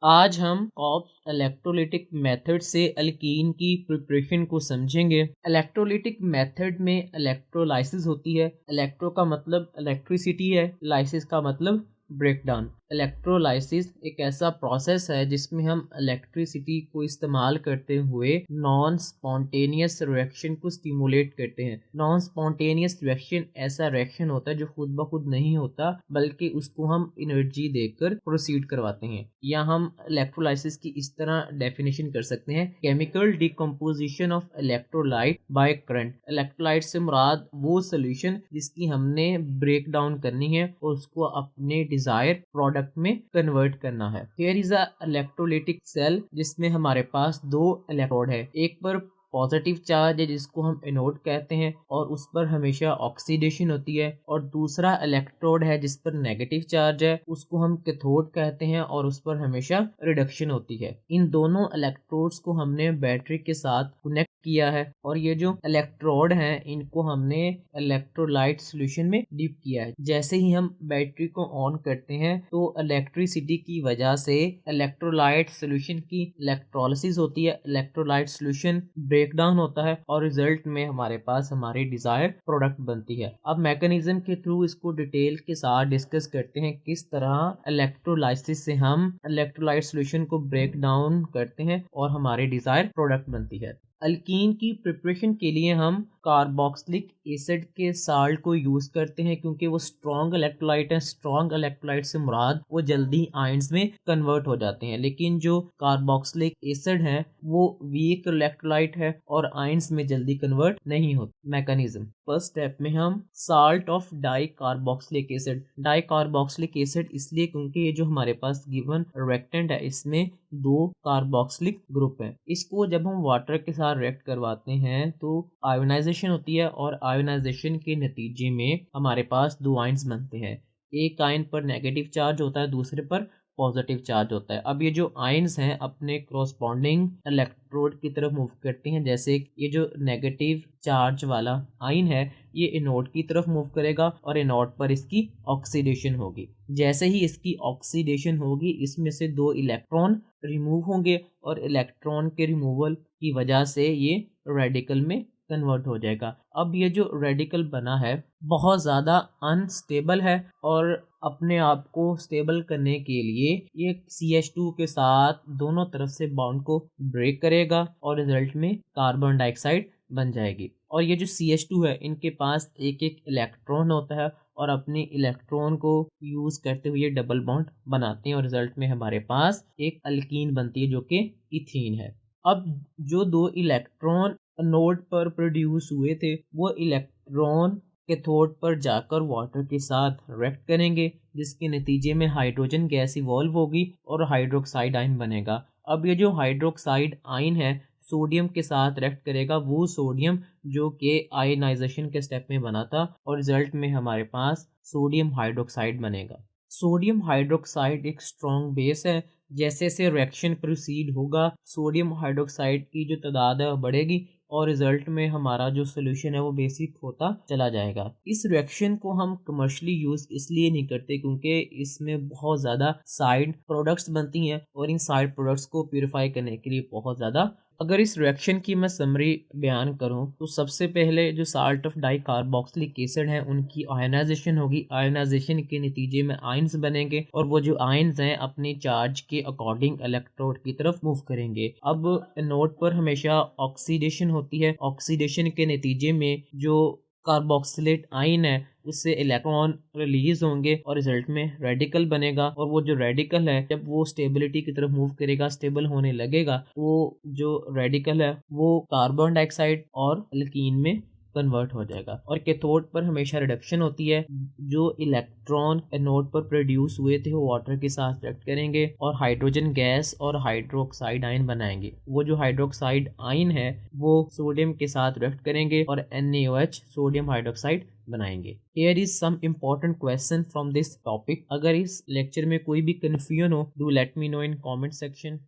आज हम cops electrolytic method से अल्कीन की प्रिपरेशन को समझेंगे। इलेक्ट्रोलिटिक मेथड में इलेक्ट्रोलाइसिस होती है। इलेक्ट्रो का मतलब इलेक्ट्रिसिटी है, लाइसिस का मतलब ब्रेकडाउन। इलेक्ट्रोलाइसिस एक ऐसा प्रोसेस है जिसमें हम इलेक्ट्रिसिटी को इस्तेमाल करते हुए नॉन स्पॉन्टेनियस रिएक्शन को स्टिमुलेट करते हैं। नॉन स्पॉन्टेनियस रिएक्शन ऐसा रिएक्शन होता है जो खुद ब खुद नहीं होता, बल्कि उसको हम एनर्जी देकर प्रोसीड करवाते हैं। या हम इलेक्ट्रोलाइसिस की इस तरह डेफिनेशन कर सकते हैं, chemical decomposition of electrolyte by current. Electrolyte से मुराद वो सोल्यूशन जिसकी हमने ब्रेक डाउन करनी है और उसको अपने डिजायर प्रोडक्ट में कन्वर्ट करना है। Here is a electrolytic cell जिसमें हमारे पास दो इलेक्ट्रोड है। एक पर पॉजिटिव चार्ज है जिसको हम एनोड कहते हैं और उस पर हमेशा ऑक्सीडेशन होती है, और दूसरा इलेक्ट्रोड है जिस पर नेगेटिव चार्ज है, उसको हम कैथोड कहते हैं और उस पर हमेशा रिडक्शन होती है। इन दोनों इलेक्ट्रोड्स को हमने बैटरी के साथ कनेक्ट किया है और ये जो इलेक्ट्रोड हैं इनको हमने इलेक्ट्रोलाइट सॉल्यूशन में डिप किया है। जैसे ही हम बैटरी को ऑन करते हैं तो इलेक्ट्रिसिटी की वजह से इलेक्ट्रोलाइट सॉल्यूशन की इलेक्ट्रोलिसिस होती है, इलेक्ट्रोलाइट सॉल्यूशन ब्रेक डाउन होता है और रिजल्ट में हमारे पास हमारी डिजायर प्रोडक्ट बनती है। अब मैकेनिज्म के थ्रू इसको डिटेल के साथ डिस्कस करते हैं किस तरह इलेक्ट्रोलाइसिस से हम इलेक्ट्रोलाइट सॉल्यूशन को ब्रेक डाउन करते हैं और हमारी डिजायर प्रोडक्ट बनती है। अल्कीन की प्रिपरेशन के लिए हम कार्बोक्सिलिक एसिड के साल्ट को यूज करते हैं क्योंकि वो स्ट्रॉन्ग इलेक्ट्रोलाइट है। स्ट्रॉन्ग इलेक्ट्रोलाइट से मुराद वो जल्दी आयंस में कन्वर्ट हो जाते हैं, लेकिन जो कार्बोक्सिलिक एसिड है वो वीक इलेक्ट्रोलाइट है और आयंस में जल्दी कन्वर्ट नहीं होते। मैकेनिज्म फर्स्ट स्टेप में हम salt of di carboxylic acid इसलिए क्योंकि ये जो हमारे पास गिवन रिएक्टेंट है इसमें दो कार्बोक्सिलिक ग्रुप है। इसको जब हम वाटर के साथ रिएक्ट करवाते हैं तो आयोनाइजेशन होती है और आयोनाइजेशन के नतीजे में हमारे पास दो आयंस बनते हैं। एक आयन पर नेगेटिव चार्ज होता है, दूसरे पर पॉजिटिव चार्ज होता है। अब ये जो आयंस हैं अपने कॉरस्पॉन्डिंग इलेक्ट्रोड की तरफ मूव करते हैं। जैसे ये जो नेगेटिव चार्ज वाला आयन है ये एनोड की तरफ मूव करेगा और एनोड पर इसकी ऑक्सीडेशन होगी। जैसे ही इसकी ऑक्सीडेशन होगी इसमें से दो इलेक्ट्रॉन रिमूव होंगे और इलेक्ट्रॉन के रिमूवल की वजह से ये रेडिकल में कन्वर्ट हो जाएगा। अब ये जो रेडिकल बना है बहुत ज़्यादा अनस्टेबल है और अपने आप को स्टेबल करने के लिए ये CH2 के साथ दोनों तरफ से बॉन्ड को ब्रेक करेगा और रिजल्ट में कार्बन डाइऑक्साइड बन जाएगी। और ये जो CH2 है इनके पास एक एक इलेक्ट्रॉन होता है और अपने इलेक्ट्रॉन को यूज करते हुए डबल बॉन्ड बनाते हैं और रिजल्ट में हमारे पास एक अल्कीन बनती है जो कि इथीन है। अब जो दो इलेक्ट्रॉन नोड पर प्रोड्यूस हुए थे वो इलेक्ट्रॉन कैथोड पर जाकर वाटर के साथ रिएक्ट करेंगे, जिसके नतीजे में हाइड्रोजन गैस इवॉल्व होगी और हाइड्रोक्साइड आयन बनेगा। अब ये जो हाइड्रोक्साइड आयन है सोडियम के साथ रिएक्ट करेगा, वो सोडियम जो कि आयनाइजेशन के स्टेप में बना था और रिजल्ट में हमारे पास सोडियम हाइड्रोक्साइड बनेगा। सोडियम हाइड्रोक्साइड एक स्ट्रॉन्ग बेस है। जैसे जैसे रिएक्शन प्रोसीड होगा सोडियम हाइड्रोक्साइड की जो तादाद है बढ़ेगी और रिजल्ट में हमारा जो सोल्यूशन है वो बेसिक होता चला जाएगा। इस रिएक्शन को हम कमर्शियली यूज इसलिए नहीं करते क्योंकि इसमें बहुत ज़्यादा साइड प्रोडक्ट्स बनती हैं और इन साइड प्रोडक्ट्स को प्यूरिफाई करने के लिए बहुत ज़्यादा। अगर इस रिएक्शन की मैं समरी बयान करूं तो सबसे पहले जो salt of di carboxylic acid है उनकी आयनाइजेशन होगी। आयनाइजेशन के नतीजे में आयंस बनेंगे और वो जो आयंस हैं अपने चार्ज के अकॉर्डिंग इलेक्ट्रोड की तरफ मूव करेंगे। अब नोड पर हमेशा ऑक्सीडेशन होती है। ऑक्सीडेशन के नतीजे में जो कार्बोक्सिलेट आयन है उससे इलेक्ट्रॉन रिलीज होंगे और रिजल्ट में रेडिकल बनेगा और वो जो रेडिकल है जब वो स्टेबिलिटी की तरफ मूव करेगा, स्टेबल होने लगेगा, वो जो रेडिकल है वो कार्बन डाइऑक्साइड और अल्कीन में कन्वर्ट हो जाएगा। और कैथोड पर हमेशा रिडक्शन होती है। जो इलेक्ट्रॉन एनोड पर प्रोड्यूस हुए थे वो वाटर के साथ रिएक्ट करेंगे और हाइड्रोजन गैस और हाइड्रोक्साइड आयन बनाएंगे। वो जो हाइड्रोक्साइड आयन है वो सोडियम के साथ रिएक्ट करेंगे और NaOH सोडियम हाइड्रोक्साइड बनाएंगे। Here is some important question from this topic। अगर इस लेक्चर में कोई भी कंफ्यूजन हो, do let me know in comment section।